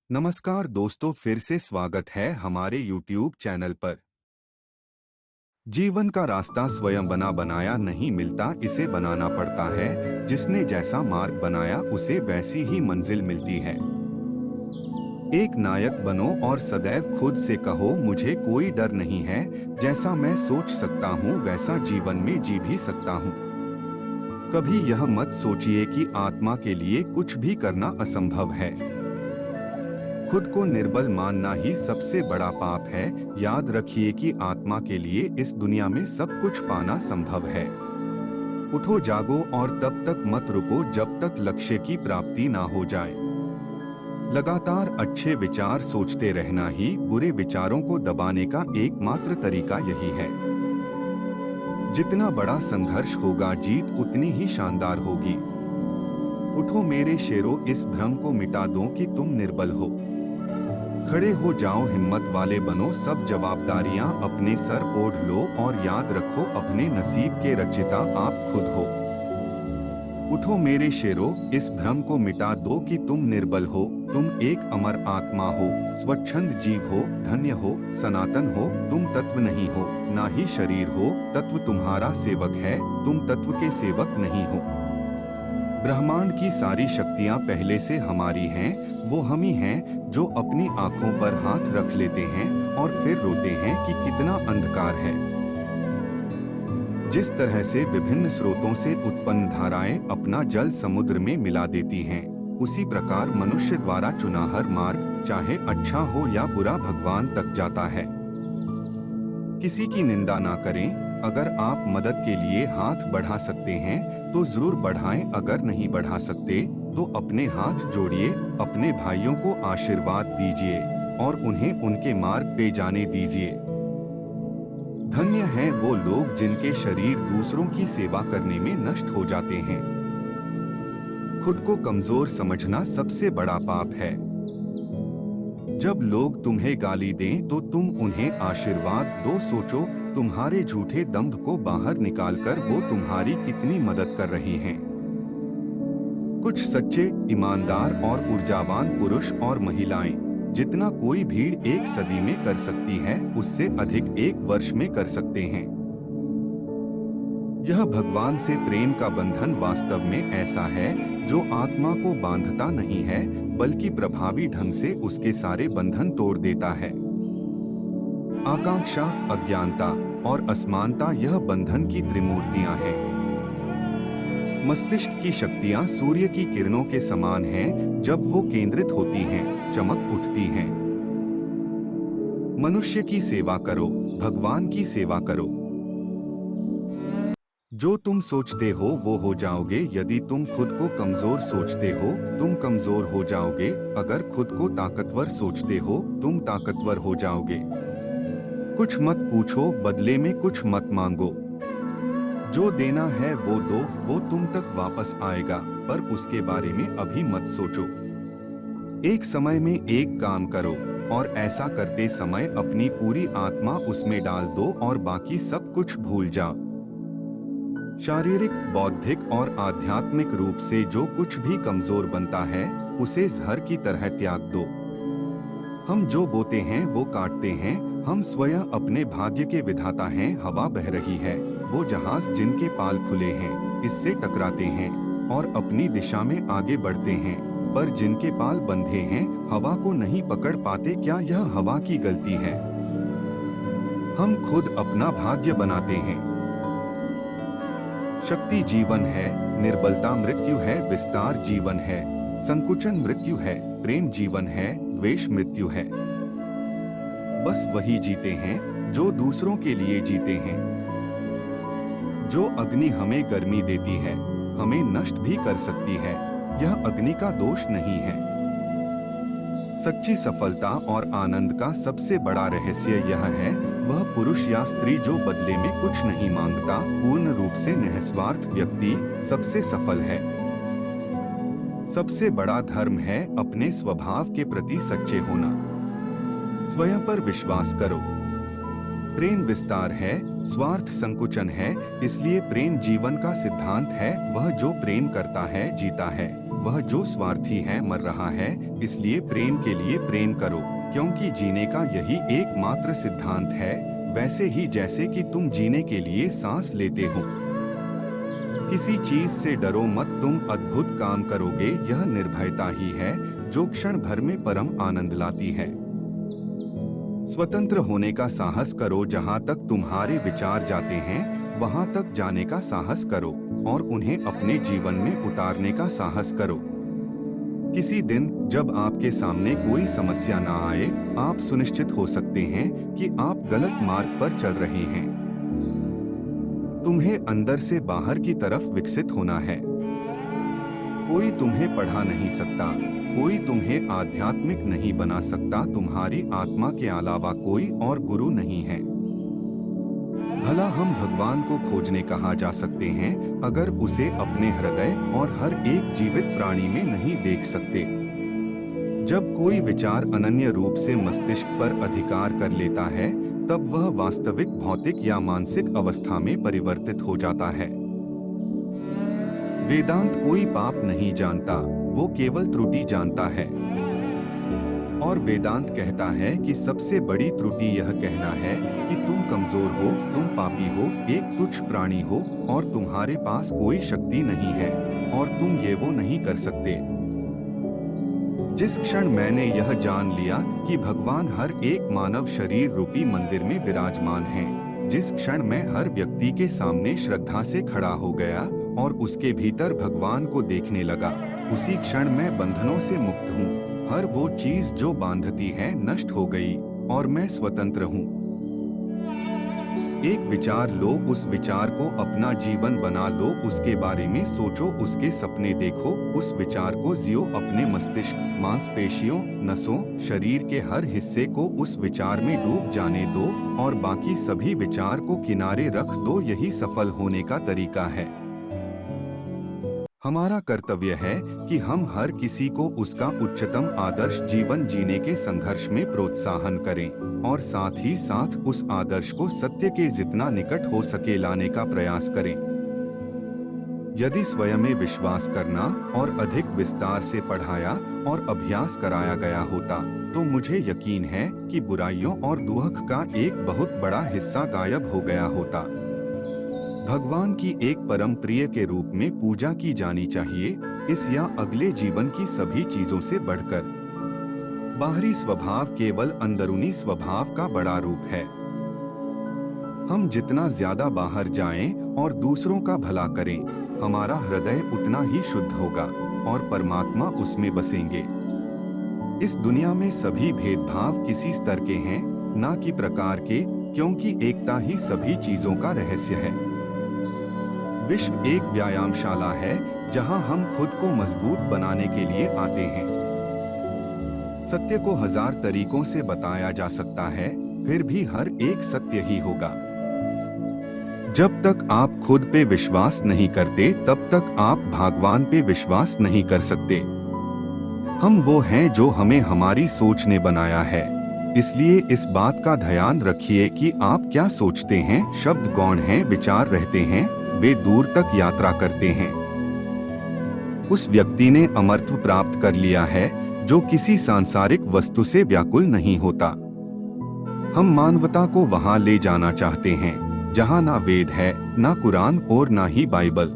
नमस्कार दोस्तों, फिर से स्वागत है हमारे YouTube चैनल पर। जीवन का रास्ता स्वयं बना बनाया नहीं मिलता, इसे बनाना पड़ता है। जिसने जैसा मार्ग बनाया उसे वैसी ही मंजिल मिलती है। एक नायक बनो और सदैव खुद से कहो, मुझे कोई डर नहीं है। जैसा मैं सोच सकता हूँ वैसा जीवन में जी भी सकता हूँ। कभी यह मत सोचिए कि आत्मा के लिए कुछ भी करना असंभव है। खुद को निर्बल मानना ही सबसे बड़ा पाप है। याद रखिए कि आत्मा के लिए इस दुनिया में सब कुछ पाना संभव है। उठो, जागो और तब तक मत रुको जब तक लक्ष्य की प्राप्ति ना हो जाए। लगातार अच्छे विचार सोचते रहना ही बुरे विचारों को दबाने का एकमात्र तरीका यही है। जितना बड़ा संघर्ष होगा, जीत उतनी ही शानदार होगी। उठो मेरे शेरों, इस भ्रम को मिटा दो कि तुम निर्बल हो। खड़े हो जाओ, हिम्मत वाले बनो, सब जवाबदारियां अपने सर ओढ़ लो और याद रखो, अपने नसीब के रचयिता आप खुद हो। उठो मेरे शेरों, इस भ्रम को मिटा दो कि तुम निर्बल हो। तुम एक अमर आत्मा हो, स्वच्छंद जीव हो, धन्य हो, सनातन हो। तुम तत्व नहीं हो, ना ही शरीर हो। तत्व तुम्हारा सेवक है, तुम तत्व के सेवक नहीं हो। ब्रह्मांड की सारी शक्तियां पहले से हमारी हैं। वो हम ही हैं जो अपनी आंखों पर हाथ रख लेते हैं और फिर रोते हैं कि कितना अंधकार है। जिस तरह से विभिन्न स्रोतों से उत्पन्न धाराएं अपना जल समुद्र में मिला देती हैं, उसी प्रकार मनुष्य द्वारा चुना हर मार्ग, चाहे अच्छा हो या बुरा, भगवान तक जाता है। किसी की निंदा ना करें। अगर आप मदद के लिए हाथ बढ़ा सकते हैं तो जरूर बढ़ाएं। अगर नहीं बढ़ा सकते तो अपने हाथ जोड़िए, अपने भाइयों को आशीर्वाद दीजिए और उन्हें उनके मार्ग पे जाने दीजिए। धन्य हैं वो लोग जिनके शरीर दूसरों की सेवा करने में नष्ट हो जाते हैं। खुद को कमजोर समझना सबसे बड़ा पाप है। जब लोग तुम्हें गाली दें तो तुम उन्हें आशीर्वाद दो। सोचो, तुम्हारे झूठे दंभ को बाहर निकालकर वो तुम्हारी कितनी मदद कर रहे हैं। कुछ सच्चे, ईमानदार और ऊर्जावान पुरुष और महिलाएं जितना कोई भीड़ एक सदी में कर सकती है, उससे अधिक एक वर्ष में कर सकते हैं। यह भगवान से प्रेम का बंधन वास्तव में ऐसा है जो आत्मा को बांधता नहीं है, बल्कि प्रभावी ढंग से उसके सारे बंधन तोड़ देता है। आकांक्षा, अज्ञानता और असमानता यह बंधन की त्रिमूर्तियां हैं। मस्तिष्क की शक्तियां सूर्य की किरणों के समान हैं। जब वो केंद्रित होती हैं, चमक उठती हैं। मनुष्य की सेवा करो, भगवान की सेवा करो। जो तुम सोचते हो वो हो जाओगे। यदि तुम खुद को कमजोर सोचते हो, तुम कमजोर हो जाओगे। अगर खुद को ताकतवर सोचते हो, तुम ताकतवर हो जाओगे। कुछ मत पूछो, बदले में कुछ मत मांगो। जो देना है वो दो, वो तुम तक वापस आएगा, पर उसके बारे में अभी मत सोचो। एक समय में एक काम करो और ऐसा करते समय अपनी पूरी आत्मा उसमें डाल दो और बाकी सब कुछ भूल जाओ। शारीरिक, बौद्धिक और आध्यात्मिक रूप से जो कुछ भी कमजोर बनता है, उसे जहर की तरह त्याग दो। हम जो बोते हैं वो काटते हैं। हम स्वयं अपने भाग्य के विधाता हैं। हवा बह रही है, वो जहाज जिनके पाल खुले हैं इससे टकराते हैं और अपनी दिशा में आगे बढ़ते हैं, पर जिनके पाल बंधे हैं हवा को नहीं पकड़ पाते। क्या यह हवा की गलती है? हम खुद अपना भाग्य बनाते हैं। शक्ति जीवन है, निर्बलता मृत्यु है, विस्तार जीवन है, संकुचन मृत्यु है, प्रेम जीवन है, द्वेष मृत्यु है। बस वही जीते हैं जो दूसरों के लिए जीते हैं। जो अग्नि हमें गर्मी देती है, हमें नष्ट भी कर सकती है। यह अग्नि का दोष नहीं है। सच्ची सफलता और आनंद का सबसे बड़ा रहस्य यह है, वह पुरुष या स्त्री जो बदले में कुछ नहीं मांगता, पूर्ण रूप से निस्वार्थ व्यक्ति सबसे सफल है। सबसे बड़ा धर्म है अपने स्वभाव के प्रति सच्चे होना। स्वयं पर विश्वास करो। प्रेम विस्तार है, स्वार्थ संकुचन है, इसलिए प्रेम जीवन का सिद्धांत है। वह जो प्रेम करता है जीता है, वह जो स्वार्थी है मर रहा है, इसलिए प्रेम के लिए प्रेम करो, क्योंकि जीने का यही एकमात्र सिद्धांत है, वैसे ही जैसे कि तुम जीने के लिए सांस लेते हो। किसी चीज से डरो मत, तुम अद्भुत काम करोगे। यह निर्भयता ही है जो क्षण भर में परम आनंद लाती है। स्वतंत्र होने का साहस करो, जहां तक तुम्हारे विचार जाते हैं वहां तक जाने का साहस करो और उन्हें अपने जीवन में उतारने का साहस करो। किसी दिन जब आपके सामने कोई समस्या ना आए, आप सुनिश्चित हो सकते हैं कि आप गलत मार्ग पर चल रहे हैं। तुम्हें अंदर से बाहर की तरफ विकसित होना है। कोई तुम्हें पढ़ा नहीं सकता, कोई तुम्हें आध्यात्मिक नहीं बना सकता, तुम्हारी आत्मा के अलावा कोई और गुरु नहीं है। भला हम भगवान को खोजने कहाँ जा सकते हैं अगर उसे अपने हृदय और हर एक जीवित प्राणी में नहीं देख सकते। जब कोई विचार अनन्य रूप से मस्तिष्क पर अधिकार कर लेता है, तब वह वास्तविक भौतिक या मानसिक अवस्था में परिवर्तित हो जाता है। वेदांत कोई पाप नहीं जानता, वो केवल त्रुटि जानता है। और वेदांत कहता है कि सबसे बड़ी त्रुटि यह कहना है कि तुम कमजोर हो, तुम पापी हो, एक तुच्छ प्राणी हो और तुम्हारे पास कोई शक्ति नहीं है और तुम ये वो नहीं कर सकते। जिस क्षण मैंने यह जान लिया कि भगवान हर एक मानव शरीर रूपी मंदिर में विराजमान हैं, जिस क्षण मैं हर व्यक्ति के सामने श्रद्धा से खड़ा हो गया और उसके भीतर भगवान को देखने लगा, उसी क्षण मैं बंधनों से मुक्त हूँ। हर वो चीज जो बांधती है नष्ट हो गई और मैं स्वतंत्र हूँ। एक विचार लो, उस विचार को अपना जीवन बना लो, उसके बारे में सोचो, उसके सपने देखो, उस विचार को जियो। अपने मस्तिष्क, मांसपेशियों, नसों, शरीर के हर हिस्से को उस विचार में डूब जाने दो और बाकी सभी विचार को किनारे रख दो। यही सफल होने का तरीका है। हमारा कर्तव्य है कि हम हर किसी को उसका उच्चतम आदर्श जीवन जीने के संघर्ष में प्रोत्साहन करें और साथ ही साथ उस आदर्श को सत्य के जितना निकट हो सके लाने का प्रयास करें। यदि स्वयं में विश्वास करना और अधिक विस्तार से पढ़ाया और अभ्यास कराया गया होता, तो मुझे यकीन है कि बुराइयों और दुख का एक बहुत बड़ा हिस्सा गायब हो गया होता। भगवान की एक परम प्रिय के रूप में पूजा की जानी चाहिए, इस या अगले जीवन की सभी चीजों से बढ़कर। बाहरी स्वभाव केवल अंदरूनी स्वभाव का बड़ा रूप है। हम जितना ज्यादा बाहर जाएं और दूसरों का भला करें, हमारा हृदय उतना ही शुद्ध होगा और परमात्मा उसमें बसेंगे। इस दुनिया में सभी भेदभाव किसी स्तर के हैं, ना कि प्रकार के, क्योंकि एकता ही सभी चीजों का रहस्य है। विश्व एक व्यायामशाला है जहां हम खुद को मजबूत बनाने के लिए आते हैं। सत्य को हजार तरीकों से बताया जा सकता है, फिर भी हर एक सत्य ही होगा। जब तक आप खुद पे विश्वास नहीं करते, तब तक आप भगवान पे विश्वास नहीं कर सकते। हम वो हैं जो हमें हमारी सोच ने बनाया है, इसलिए इस बात का ध्यान रखिए कि आप क्या सोचते हैं। शब्द गौण हैं, विचार रहते हैं, वे दूर तक यात्रा करते हैं। उस व्यक्ति ने अमरत्व प्राप्त कर लिया है जो किसी सांसारिक वस्तु से व्याकुल नहीं होता। हम मानवता को वहां ले जाना चाहते हैं जहां ना वेद है, ना कुरान और ना ही बाइबल।